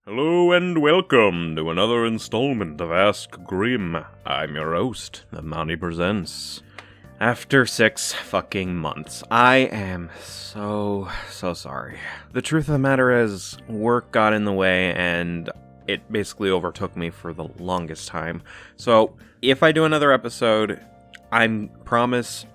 Hello and welcome to another installment of Ask Grimm. I'm your host, the Monty Presents. After 6 fucking months, I am so sorry. The truth of the matter is, work got in the way and it basically overtook me for the longest time. So, if I do another episode, I'm promise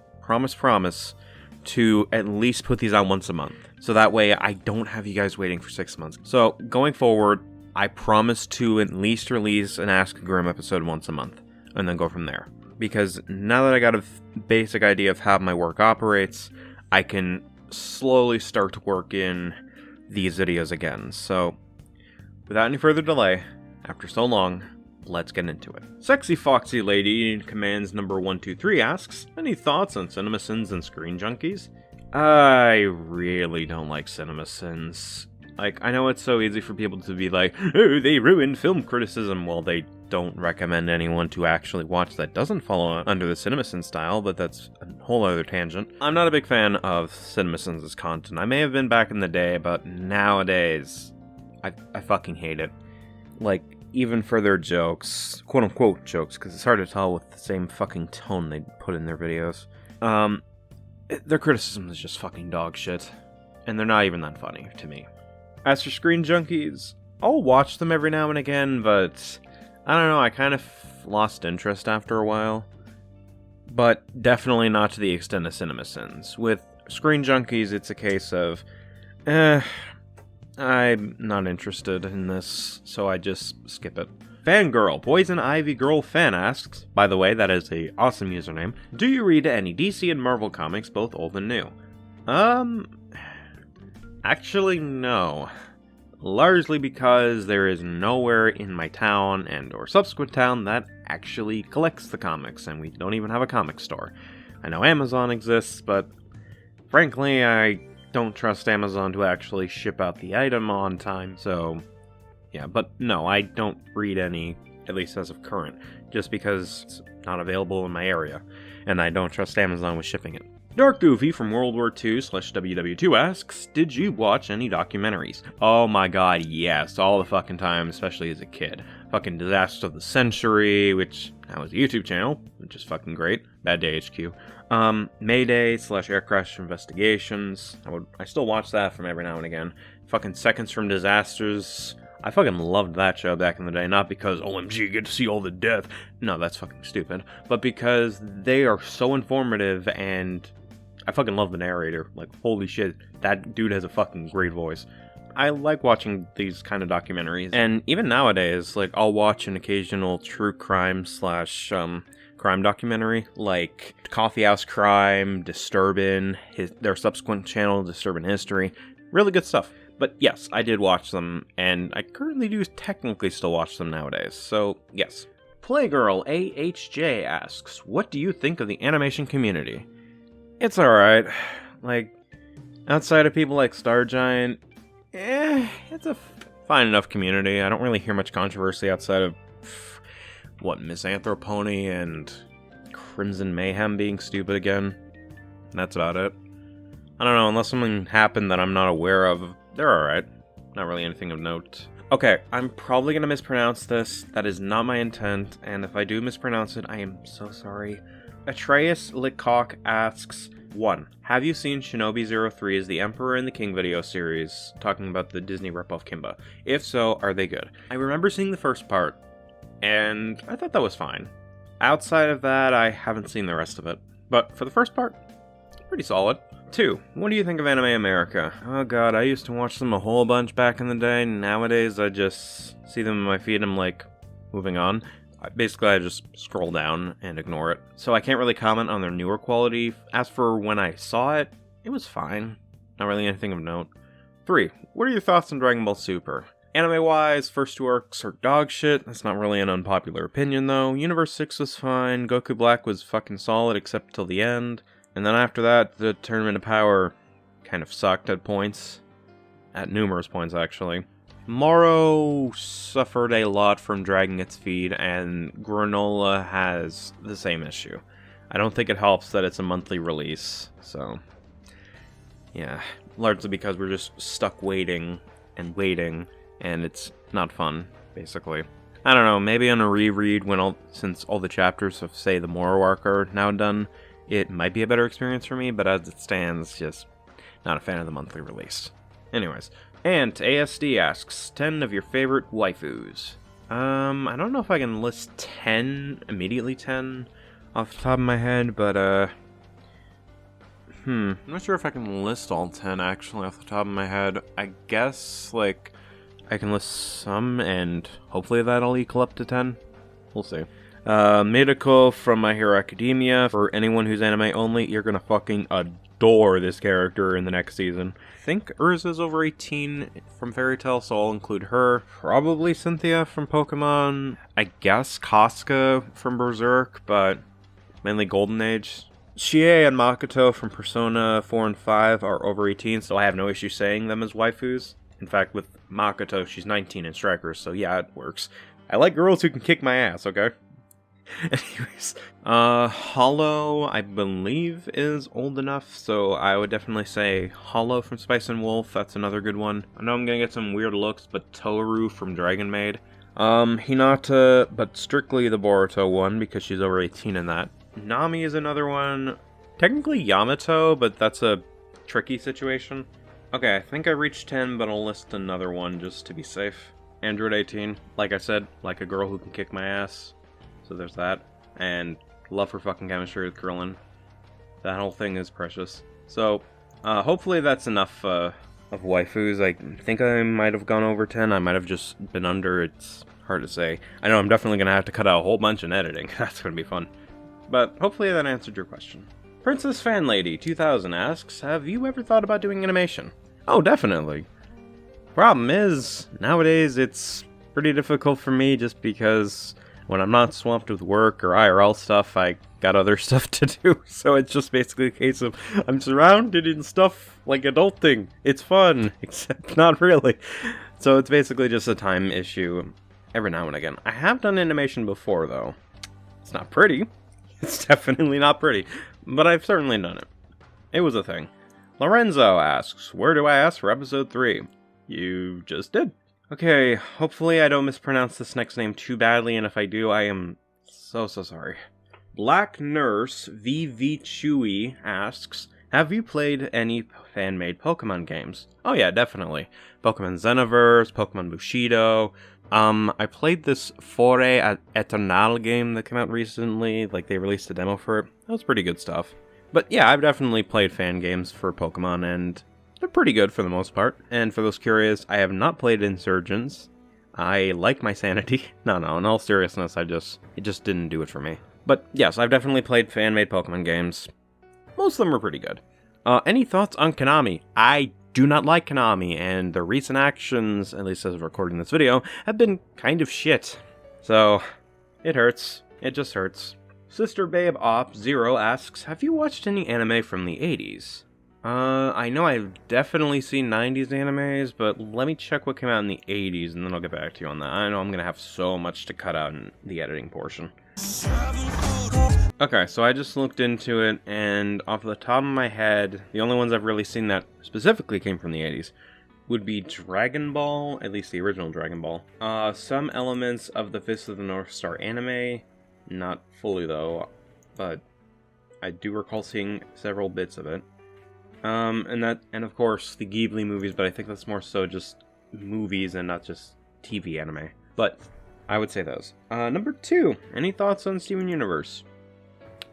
to at least put these out once a month. So that way I don't have you guys waiting for 6 months. So going forward, I promise to at least release an Ask Grimm episode once a month and then go from there. Because now that I got a basic idea of how my work operates, I can slowly start to work in these videos again. So without any further delay, after so long, let's get into it. Sexy Foxy Lady in Commands number 123 asks, any thoughts on CinemaSins and Screen Junkies? I really don't like CinemaSins. Like, I know it's so easy for people to be like, oh, they ruined film criticism. Well, they don't recommend anyone to actually watch that doesn't follow under the CinemaSins style, but that's a whole other tangent. I'm not a big fan of CinemaSins' content. I may have been back in the day, but nowadays, I fucking hate it. Like, even for their jokes, quote-unquote jokes, because it's hard to tell with the same fucking tone they put in their videos. Their criticism is just fucking dog shit, and they're not even that funny to me. As for Screen Junkies, I'll watch them every now and again, but I don't know, I kind of lost interest after a while. But definitely not to the extent of CinemaSins. With Screen Junkies, it's a case of, I'm not interested in this, so I just skip it. Fangirl, Poison Ivy Girl Fan asks, by the way, that is a awesome username, do you read any DC and Marvel comics, both old and new? Actually no. Largely because there is nowhere in my town and or subsequent town that actually collects the comics, and we don't even have a comic store. I know Amazon exists, but frankly, I don't trust Amazon to actually ship out the item on time, so yeah, but no, I don't read any, at least as of current, just because it's not available in my area, and I don't trust Amazon with shipping it. Dark Goofy from World War II/WW2 asks, did you watch any documentaries? Oh my god, yes, all the fucking time, especially as a kid. Fucking Disaster of the Century, which now is a YouTube channel, which is fucking great. Bad Day HQ. Mayday/Air Crash Investigations. I still watch that from every now and again. Fucking Seconds from Disasters. I fucking loved that show back in the day, not because, OMG, get to see all the death. No, that's fucking stupid. But because they are so informative, and I fucking love the narrator. Like, holy shit, that dude has a fucking great voice. I like watching these kind of documentaries. And even nowadays, like, I'll watch an occasional true crime / crime documentary, like Coffee House Crime, Disturbin', their subsequent channel, Disturbin' History. Really good stuff. But yes, I did watch them, and I currently do technically still watch them nowadays, so yes. Girl AHJ asks, what do you think of the animation community? It's alright. Like, outside of people like Stargiant, it's a fine enough community. I don't really hear much controversy outside of, Misanthropony and Crimson Mayhem being stupid again. That's about it. I don't know, unless something happened that I'm not aware of, they're alright. Not really anything of note. Okay, I'm probably gonna mispronounce this. That is not my intent, and if I do mispronounce it, I am so sorry. Atreas licok asks, 1. Have you seen Shinobi 03 as the Emperor and the King video series, talking about the Disney ripoff Kimba? If so, are they good? I remember seeing the first part, and I thought that was fine. Outside of that, I haven't seen the rest of it. But for the first part, pretty solid. 2. What do you think of Anime America? Oh god, I used to watch them a whole bunch back in the day. Nowadays, I just see them in my feed and I'm like, moving on. Basically, I just scroll down and ignore it. So I can't really comment on their newer quality. As for when I saw it, it was fine. Not really anything of note. 3. What are your thoughts on Dragon Ball Super? Anime-wise, first 2 arcs are dog shit. That's not really an unpopular opinion, though. Universe 6 was fine. Goku Black was fucking solid, except till the end. And then after that, the Tournament of Power kind of sucked at points. At numerous points, actually. Morrow suffered a lot from dragging its feet, and Granola has the same issue. I don't think it helps that it's a monthly release, so yeah. Largely because we're just stuck waiting and waiting and it's not fun, basically. I don't know, maybe on a reread, since all the chapters of, say, the Moro arc are now done, it might be a better experience for me, but as it stands, just not a fan of the monthly release. Anyways, Ant ASD asks, 10 of your favorite waifus. I don't know if I can list 10, immediately 10, off the top of my head, but, I'm not sure if I can list all 10, actually, off the top of my head. I guess, like, I can list some, and hopefully that'll equal up to 10. We'll see. Midako from My Hero Academia. For anyone who's anime only, you're gonna fucking adore this character in the next season. I think Urza's over 18 from Fairy Tail, so I'll include her. Probably Cynthia from Pokemon. I guess Casca from Berserk, but mainly Golden Age. Chie and Makoto from Persona 4 and 5 are over 18, so I have no issue saying them as waifus. In fact, with Makoto, she's 19 in Strikers, so yeah, it works. I like girls who can kick my ass, okay? Anyways, Hollow, I believe, is old enough, so I would definitely say Hollow from Spice and Wolf. That's another good one. I know I'm gonna get some weird looks, but Toru from Dragon Maid. Hinata, but strictly the Boruto one, because she's over 18 in that. Nami is another one. Technically Yamato, but that's a tricky situation. Okay, I think I reached 10, but I'll list another one just to be safe. Android 18, like I said, like a girl who can kick my ass. So there's that. And love her fucking chemistry with Krillin. That whole thing is precious. So, hopefully that's enough of waifus. I think I might have gone over 10. I might have just been under. It's hard to say. I know I'm definitely going to have to cut out a whole bunch in editing. That's going to be fun. But hopefully that answered your question. Princess Fanlady 2000 asks, have you ever thought about doing animation? Oh, definitely. Problem is, nowadays it's pretty difficult for me just because when I'm not swamped with work or IRL stuff, I got other stuff to do. So it's just basically a case of I'm surrounded in stuff like adulting. It's fun, except not really. So it's basically just a time issue every now and again. I have done animation before, though. It's not pretty. It's definitely not pretty, but I've certainly done it. It was a thing. Lorenzo asks, where do I ask for episode 3? You just did. Okay, hopefully I don't mispronounce this next name too badly, and if I do, I am so sorry. BlaCkNuurseVVitchUi asks, have you played any fan-made Pokemon games? Oh yeah, definitely. Pokemon Xenoverse, Pokemon Bushido. I played this Fore Eternal game that came out recently, like they released a demo for it. That was pretty good stuff. But yeah, I've definitely played fan games for Pokemon, and they're pretty good for the most part. And for those curious, I have not played Insurgents. I like my sanity. No, in all seriousness, it just didn't do it for me. But yes, I've definitely played fan-made Pokemon games. Most of them are pretty good. Any thoughts on Konami? I do not like Konami, and their recent actions, at least as of recording this video, have been kind of shit. So, it hurts. It just hurts. Sister Babe Op 0 asks, have you watched any anime from the 80s? I know I've definitely seen 90s animes, but let me check what came out in the 80s, and then I'll get back to you on that. I know I'm gonna have so much to cut out in the editing portion. Okay, so I just looked into it, and off the top of my head, the only ones I've really seen that specifically came from the 80s would be Dragon Ball, at least the original Dragon Ball. Some elements of the Fist of the North Star anime, not fully though, but I do recall seeing several bits of it. And of course the Ghibli movies, but I think that's more so just movies and not just TV anime. But I would say those. Number 2, any thoughts on Steven Universe?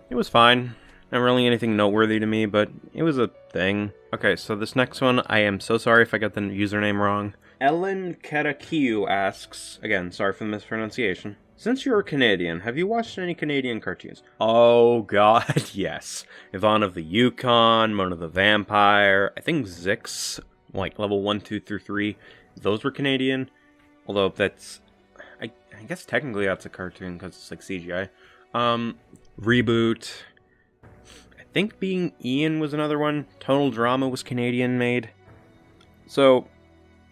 It was fine. Not really anything noteworthy to me, but it was a thing. Okay, so this next one, I am so sorry if I got the username wrong. Elenh Karakiou asks, again, sorry for the mispronunciation. Since you're Canadian, have you watched any Canadian cartoons? Oh god, yes. Yvonne of the Yukon, Mona the Vampire, I think Zix, like level 1, 2 through 3, those were Canadian. Although that's, I guess technically that's a cartoon because it's like CGI. Reboot. I think Being Ian was another one. Total Drama was Canadian made. So,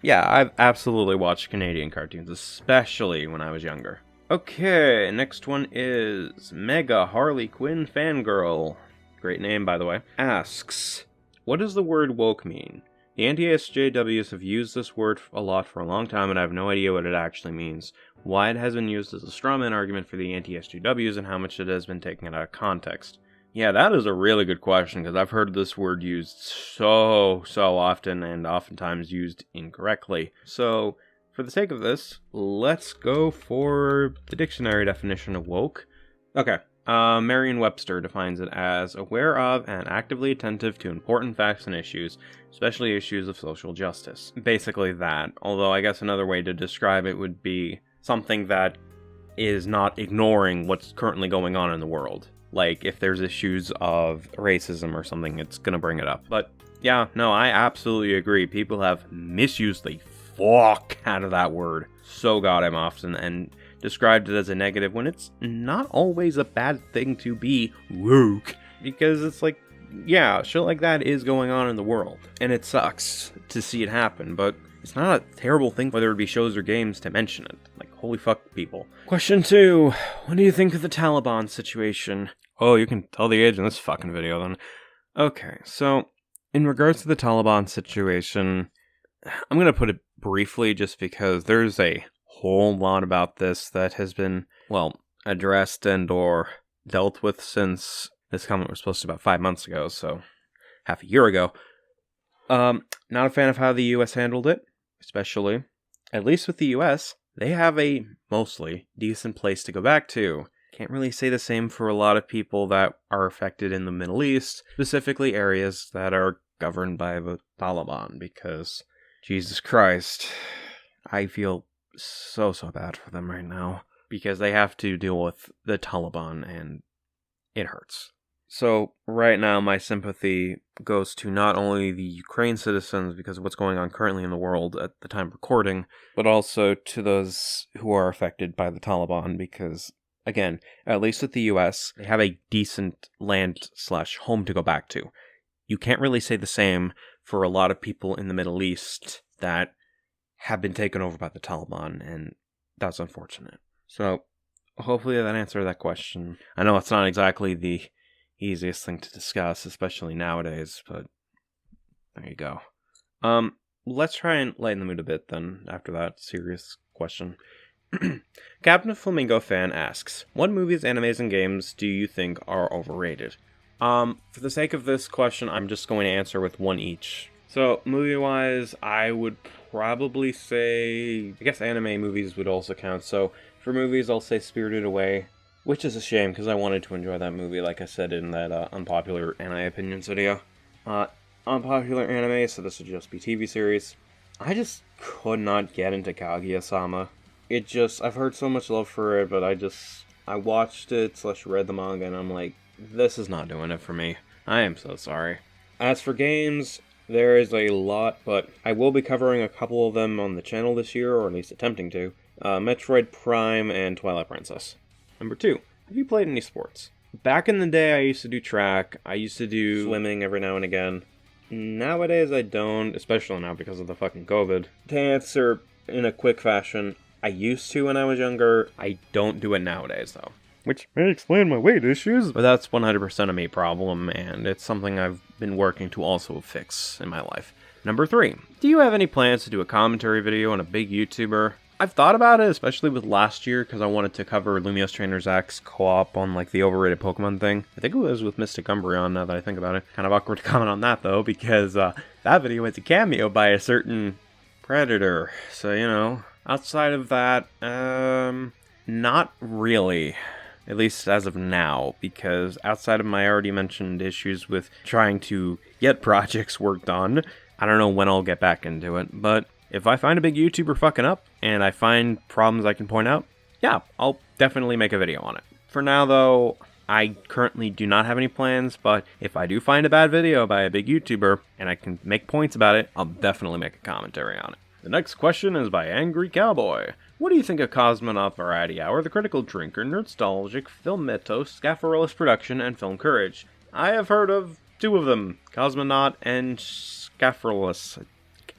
yeah, I've absolutely watched Canadian cartoons, especially when I was younger. Okay, next one is Mega Harley Quinn Fangirl. Great name, by the way. Asks, what does the word woke mean? The anti-SJWs have used this word a lot for a long time, and I have no idea what it actually means. Why it has been used as a strawman argument for the anti-SJWs, and how much it has been taken out of context. Yeah, that is a really good question, because I've heard this word used so often, and oftentimes used incorrectly. So, for the sake of this, let's go for the dictionary definition of woke. Okay. Merriam-Webster defines it as aware of and actively attentive to important facts and issues, especially issues of social justice. Basically that, although I guess another way to describe it would be something that is not ignoring what's currently going on in the world. Like, if there's issues of racism or something, it's gonna bring it up. But, yeah, no, I absolutely agree. People have misused the fuck out of that word so goddamn often, and described it as a negative when it's not always a bad thing to be woke. Because it's like, yeah, shit like that is going on in the world. And it sucks to see it happen, but it's not a terrible thing, whether it be shows or games, to mention it. Like, holy fuck, people. Question 2. What do you think of the Taliban situation? Oh, you can tell the age in this fucking video then. Okay, so, in regards to the Taliban situation, I'm gonna put it briefly just because there's a whole lot about this that has been, well, addressed and or dealt with since this comment was posted about 5 months ago, so half a year ago. Not a fan of how the US handled it, especially. At least with the US, they have a mostly decent place to go back to. Can't really say the same for a lot of people that are affected in the Middle East, specifically areas that are governed by the Taliban, because, Jesus Christ, I feel so bad for them right now, because they have to deal with the Taliban, and it hurts. So, right now, my sympathy goes to not only the Ukraine citizens, because of what's going on currently in the world at the time of recording, but also to those who are affected by the Taliban, because, again, at least with the US, they have a decent land/home to go back to. You can't really say the same for a lot of people in the Middle East that have been taken over by the Taliban, and that's unfortunate. So, hopefully that answered that question. I know it's not exactly the easiest thing to discuss, especially nowadays, but there you go. Let's try and lighten the mood a bit then, after that serious question. CaptainFlamingoFan asks, what movies, animes, and games do you think are overrated? For the sake of this question, I'm just going to answer with one each. So, movie-wise, I would probably say, I guess anime movies would also count. So, for movies, I'll say Spirited Away, which is a shame, because I wanted to enjoy that movie, like I said in that unpopular anime opinions video. Unpopular anime, so this would just be TV series. I just could not get into Kaguya-sama. I've heard so much love for it, but I watched it / read the manga, and I'm like, this is not doing it for me. I am so sorry. As for games, there is a lot, but I will be covering a couple of them on the channel this year, or at least attempting to. Metroid Prime and Twilight Princess. Number 2, have you played any sports? Back in the day, I used to do track. I used to do swimming every now and again. Nowadays, I don't, especially now because of the fucking COVID. To answer in a quick fashion, I used to when I was younger. I don't do it nowadays, though. Which may explain my weight issues, but that's 100% a me problem, and it's something I've been working to also fix in my life. Number 3, do you have any plans to do a commentary video on a big YouTuber? I've thought about it, especially with last year, because I wanted to cover Lumiose Trainer Zach's co-op on, like, the overrated Pokemon thing. I think it was with Mystic Umbreon, now that I think about it. Kind of awkward to comment on that, though, because that video was a cameo by a certain Predator. So, you know, outside of that, not really. At least as of now, because outside of my already mentioned issues with trying to get projects worked on, I don't know when I'll get back into it, but if I find a big YouTuber fucking up, and I find problems I can point out, yeah, I'll definitely make a video on it. For now, though, I currently do not have any plans, but if I do find a bad video by a big YouTuber, and I can make points about it, I'll definitely make a commentary on it. The next question is by ANGRYCOWBOY. What do you think of Cosmonaut Variety Hour, The Critical Drinker, Nerdstalgic, Film Mythos, Scapharellus Production, and Film Courage? I have heard of 2 of them, Cosmonaut and Scapharellus.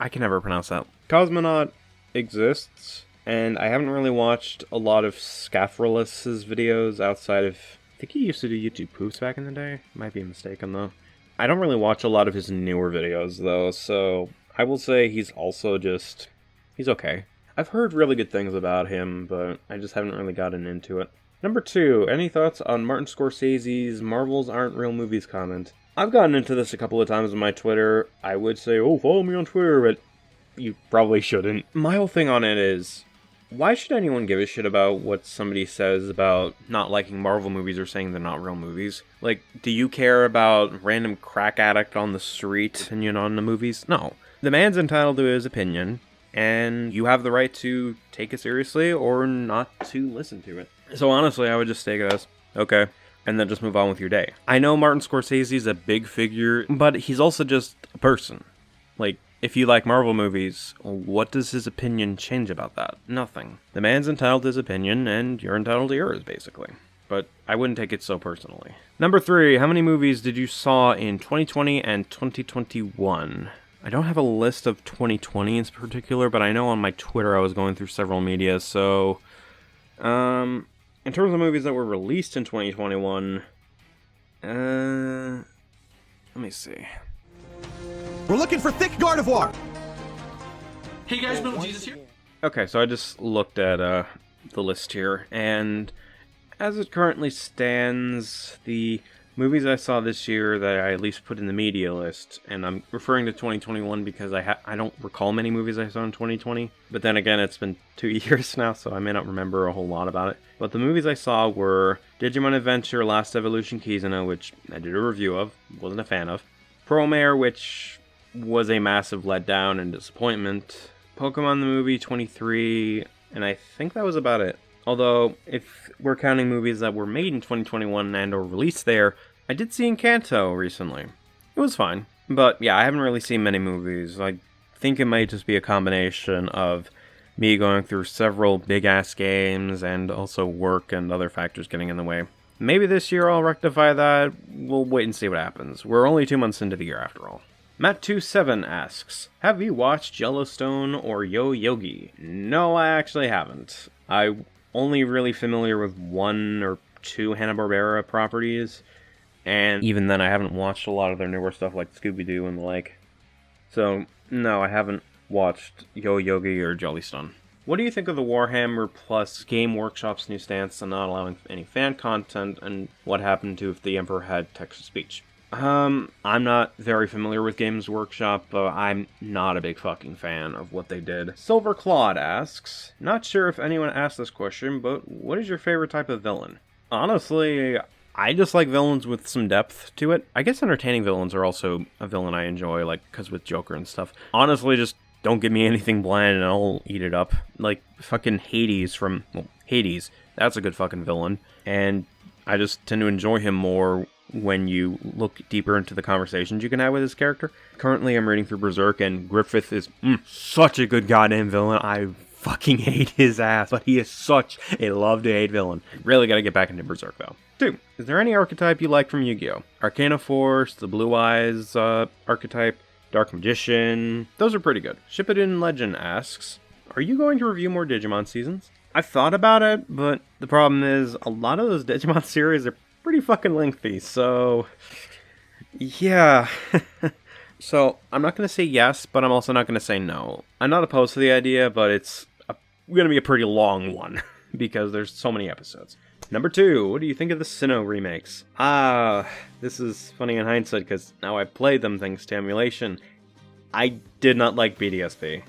I can never pronounce that. Cosmonaut exists, and I haven't really watched a lot of Scapharellus's videos outside of... I think he used to do YouTube poofs back in the day. Might be mistaken, though. I don't really watch a lot of his newer videos, though, so I will say he's also he's okay. I've heard really good things about him, but I just haven't really gotten into it. Number 2, any thoughts on Martin Scorsese's Marvels Aren't Real Movies comment? I've gotten into this a couple of times on my Twitter. I would say, oh, follow me on Twitter, but you probably shouldn't. My whole thing on it is, why should anyone give a shit about what somebody says about not liking Marvel movies or saying they're not real movies? Like, do you care about random crack addict on the street opinion on the movies? No. The man's entitled to his opinion, and you have the right to take it seriously or not to listen to it. So honestly, I would just take it as, okay, and then just move on with your day. I know Martin Scorsese's a big figure, but he's also just a person. Like, if you like Marvel movies, what does his opinion change about that? Nothing. The man's entitled to his opinion, and you're entitled to yours, basically. But I wouldn't take it so personally. Number 3, how many movies did you saw in 2020 and 2021? I don't have a list of 2020 in particular, but I know on my Twitter I was going through several media, so... in terms of movies that were released in 2021... let me see... We're looking for thick Gardevoir! Hey guys, Middle Jesus here. Okay, so I just looked at the list here, and as it currently stands, the movies I saw this year that I at least put in the media list, and I'm referring to 2021 because I don't recall many movies I saw in 2020, but then again, it's been 2 years now, so I may not remember a whole lot about it. But the movies I saw were Digimon Adventure Last Evolution Kizuna, which I did a review of, wasn't a fan of, Promare, which was a massive letdown and disappointment, Pokemon the Movie 23, and I think that was about it. Although, if we're counting movies that were made in 2021 and or released there, I did see Encanto recently. It was fine. But yeah, I haven't really seen many movies. I think it might just be a combination of me going through several big-ass games and also work and other factors getting in the way. Maybe this year I'll rectify that. We'll wait and see what happens. We're only 2 months into the year after all. Matt27 asks, have you watched Yellowstone or Yo Yogi? No, I actually haven't. I'm only really familiar with 1 or 2 Hanna-Barbera properties, and even then I haven't watched a lot of their newer stuff like Scooby-Doo and the like. So, no, I haven't watched Yo Yogi or Jellystone. What do you think of the Warhammer Plus Game Workshop's new stance on not allowing any fan content, and what happened to if the Emperor had text-to-speech? I'm not very familiar with Games Workshop, but I'm not a big fucking fan of what they did. Silver Claude asks, not sure if anyone asked this question, but what is your favorite type of villain? Honestly, I just like villains with some depth to it. I guess entertaining villains are also a villain I enjoy, like, because with Joker and stuff. Honestly, just don't give me anything bland and I'll eat it up. Like, fucking Hades from, well, Hades. That's a good fucking villain. And I just tend to enjoy him more when you look deeper into the conversations you can have with his character. Currently, I'm reading through Berserk, and Griffith is such a good goddamn villain. I fucking hate his ass, but he is such a love-to-hate villain. Really gotta get back into Berserk, though. 2. Is there any archetype you like from Yu-Gi-Oh? Arcana Force, the Blue Eyes archetype, Dark Magician. Those are pretty good. ShippudenLegend asks, are you going to review more Digimon seasons? I've thought about it, but the problem is a lot of those Digimon series are pretty fucking lengthy, so yeah. So I'm not going to say yes, but I'm also not going to say no. I'm not opposed to the idea, but it's going to be a pretty long one because there's so many episodes. Number 2, what do you think of the Sinnoh remakes? This is funny in hindsight because now I've played them thanks to emulation. I did not like BDSP,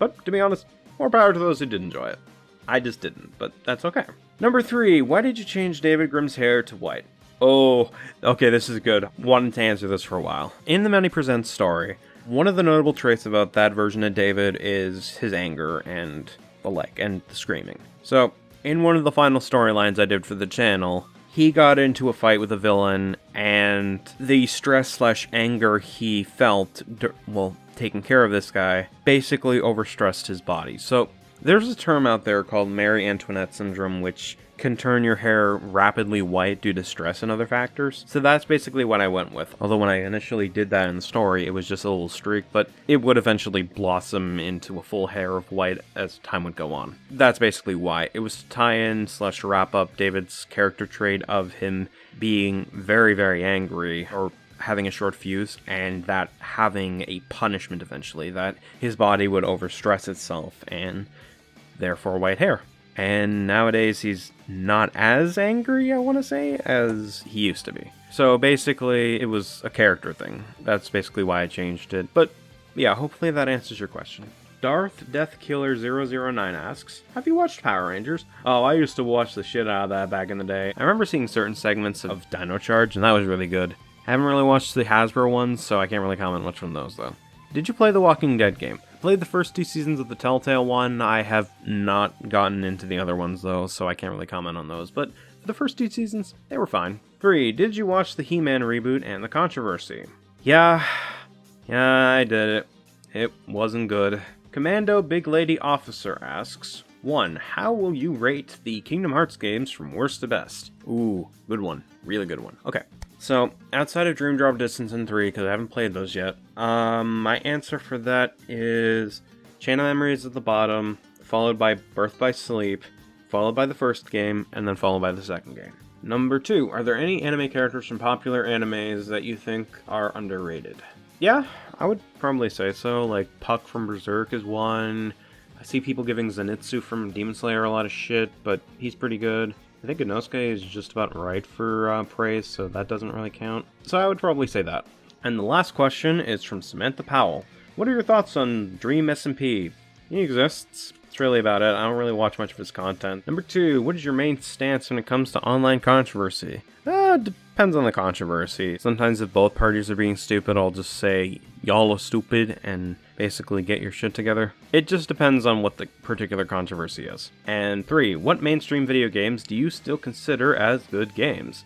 but to be honest, more power to those who did enjoy it. I just didn't, but that's okay. Number 3, why did you change David Grimm's hair to white? Oh, okay, this is good. Wanted to answer this for a while. In the Many Presents story, one of the notable traits about that version of David is his anger and the like, and the screaming. So, in one of the final storylines I did for the channel, he got into a fight with a villain, and the stress/anger he felt, well, taking care of this guy, basically overstressed his body. So, there's a term out there called Marie Antoinette syndrome, which can turn your hair rapidly white due to stress and other factors. So that's basically what I went with. Although when I initially did that in the story, it was just a little streak, but it would eventually blossom into a full hair of white as time would go on. That's basically why. It was to tie in / wrap up David's character trait of him being very, very angry, or having a short fuse and that having a punishment eventually, that his body would overstress itself and therefore white hair. And nowadays he's not as angry, I want to say, as he used to be. So basically it was a character thing. That's basically why I changed it. But yeah, hopefully that answers your question. Darth Deathkiller009 asks, have you watched Power Rangers? Oh, I used to watch the shit out of that back in the day. I remember seeing certain segments of Dino Charge, and that was really good. I haven't really watched the Hasbro ones, so I can't really comment much on those, though. Did you play the Walking Dead game? I played the first 2 seasons of the Telltale one. I have not gotten into the other ones, though, so I can't really comment on those. But for the first 2 seasons, they were fine. 3. Did you watch the He-Man reboot and the controversy? Yeah, I did it. It wasn't good. Commando Big Lady Officer asks, 1. How will you rate the Kingdom Hearts games from worst to best? Ooh, good one. Really good one. Okay, so outside of Dream Drop Distance and 3, because I haven't played those yet, my answer for that is Chain of Memories at the bottom, followed by Birth by Sleep, followed by the first game, and then followed by the second game. Number 2, are there any anime characters from popular animes that you think are underrated? Yeah, I would probably say so. Like, Puck from Berserk is one. I see people giving Zenitsu from Demon Slayer a lot of shit, but he's pretty good. I think Inosuke is just about right for praise, so that doesn't really count. So I would probably say that. And the last question is from Samantha Powell. What are your thoughts on Dream SMP? He exists. That's really about it. I don't really watch much of his content. Number 2, what is your main stance when it comes to online controversy? Depends on the controversy. Sometimes if both parties are being stupid, I'll just say, y'all are stupid, and basically get your shit together. It just depends on what the particular controversy is. And 3, what mainstream video games do you still consider as good games?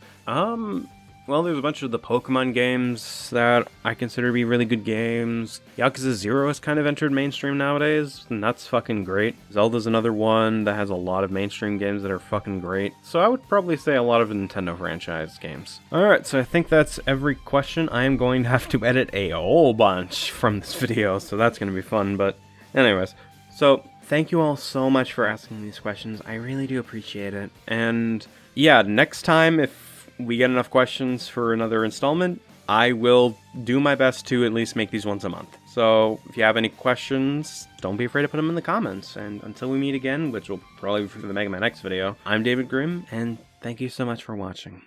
Well, there's a bunch of the Pokemon games that I consider to be really good games. Yakuza 0 has kind of entered mainstream nowadays, and that's fucking great. Zelda's another one that has a lot of mainstream games that are fucking great. So I would probably say a lot of Nintendo franchise games. Alright, so I think that's every question. I am going to have to edit a whole bunch from this video, so that's going to be fun, but anyways. So, thank you all so much for asking these questions. I really do appreciate it. And yeah, next time, if we get enough questions for another installment, I will do my best to at least make these once a month. So if you have any questions, don't be afraid to put them in the comments. And until we meet again, which will probably be for the Mega Man X video, I'm David Grimm, and thank you so much for watching.